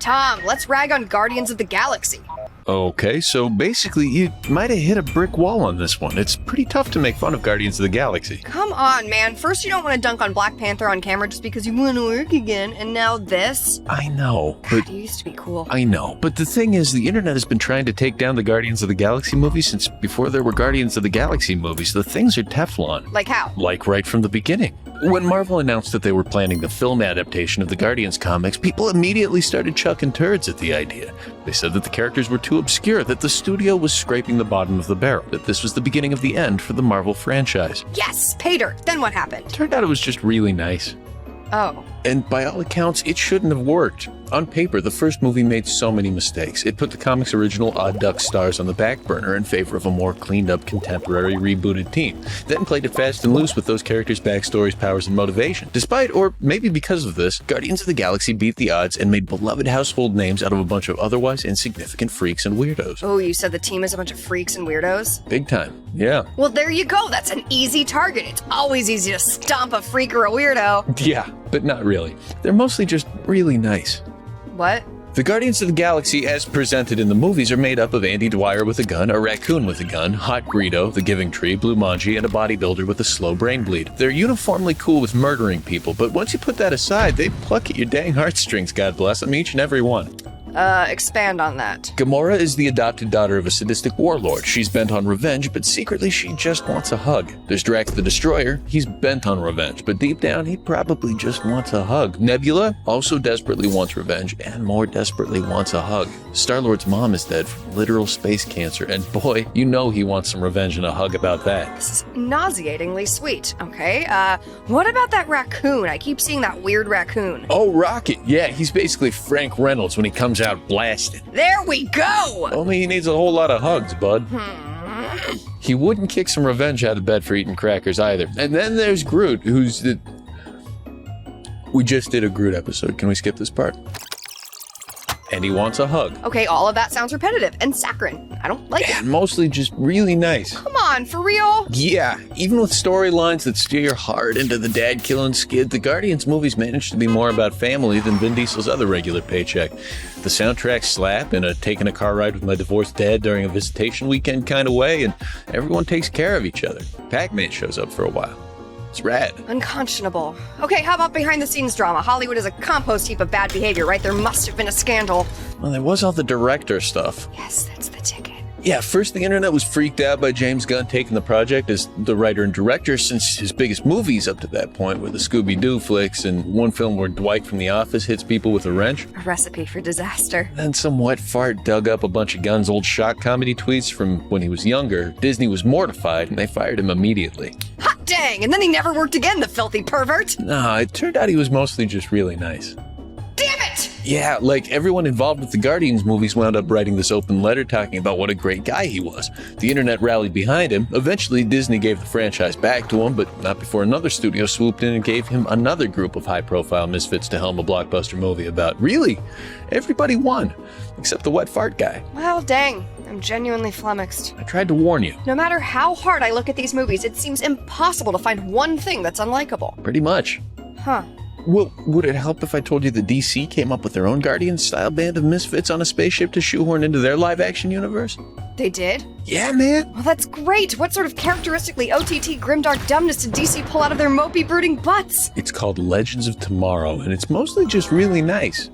Tom, let's rag on Guardians of the Galaxy. Okay, so basically you might have hit a brick wall on this one. It's pretty tough to make fun of Guardians of the Galaxy. Come on, man. First you don't want to dunk on Black Panther on camera just because you want to work again, and now this? I know, but... God, you used to be cool. I know, but the thing is, the internet has been trying to take down the Guardians of the Galaxy movies since before there were Guardians of the Galaxy movies. The things are Teflon. Like how? Like right from the beginning. When Marvel announced that they were planning the film adaptation of the Guardians comics, people immediately started chucking turds at the idea. They said that the characters were too obscure, that the studio was scraping the bottom of the barrel, that this was the beginning of the end for the Marvel franchise. Yes, pay dirt. Then what happened? Turned out it was just really nice. Oh. And by all accounts, it shouldn't have worked. On paper, the first movie made so many mistakes. It put the comics' original Odd Duck stars on the back burner in favor of a more cleaned-up, contemporary, rebooted team. Then played it fast and loose with those characters' backstories, powers, and motivation. Despite, or maybe because of this, Guardians of the Galaxy beat the odds and made beloved household names out of a bunch of otherwise insignificant freaks and weirdos. Oh, you said the team is a bunch of freaks and weirdos? Big time, yeah. Well, there you go. That's an easy target. It's always easy to stomp a freak or a weirdo. Yeah, but not really. They're mostly just really nice. What? The Guardians of the Galaxy, as presented in the movies, are made up of Andy Dwyer with a gun, a raccoon with a gun, Hot Greedo, the Giving Tree, Blue Manji, and a bodybuilder with a slow brain bleed. They're uniformly cool with murdering people, but once you put that aside, they pluck at your dang heartstrings, God bless them, each and every one. Expand on that. Gamora is the adopted daughter of a sadistic warlord. She's bent on revenge, but secretly she just wants a hug. There's Drax the Destroyer. He's bent on revenge, but deep down he probably just wants a hug. Nebula also desperately wants revenge, and more desperately wants a hug. Star-Lord's mom is dead from literal space cancer, and boy, you know he wants some revenge and a hug about that. This is nauseatingly sweet. Okay, what about that raccoon? I keep seeing that weird raccoon. Oh, Rocket. Yeah, he's basically Frank Reynolds when he comes out blasted. There we go! Only he needs a whole lot of hugs, bud. He wouldn't kick some revenge out of bed for eating crackers either. And then there's Groot, who's the... We just did a Groot episode. Can we skip this part? And he wants a hug. Okay, all of that sounds repetitive and saccharine. I don't like it. And mostly just really nice. Come on, for real? Yeah, even with storylines that steer your heart into the dad-killing skid, the Guardians movies managed to be more about family than Vin Diesel's other regular paycheck. The soundtrack slap in a taking a car ride with my divorced dad during a visitation weekend kind of way, and everyone takes care of each other. Pac-Man shows up for a while. It's rad. Unconscionable. Okay, how about behind-the-scenes drama? Hollywood is a compost heap of bad behavior, right? There must have been a scandal. Well, there was all the director stuff. Yes, that's the ticket. Yeah, first the internet was freaked out by James Gunn taking the project as the writer and director, since his biggest movies up to that point were the Scooby-Doo flicks and one film where Dwight from The Office hits people with a wrench. A recipe for disaster. Then some wet fart dug up a bunch of Gunn's old shock comedy tweets from when he was younger. Disney was mortified and they fired him immediately. Hot dang! And then he never worked again, the filthy pervert! Nah, it turned out he was mostly just really nice. Damn it! Yeah, like everyone involved with the Guardians movies wound up writing this open letter talking about what a great guy he was. The internet rallied behind him. Eventually, Disney gave the franchise back to him, but not before another studio swooped in and gave him another group of high-profile misfits to helm a blockbuster movie about. Really? Everybody won, except the wet fart guy. Well, dang. I'm genuinely flummoxed. I tried to warn you. No matter how hard I look at these movies, it seems impossible to find one thing that's unlikable. Pretty much. Huh. Well, would it help if I told you that DC came up with their own Guardians-style band of misfits on a spaceship to shoehorn into their live-action universe? They did? Yeah, man. Well, that's great. What sort of characteristically OTT grimdark dumbness did DC pull out of their mopey brooding butts? It's called Legends of Tomorrow, and it's mostly just really nice.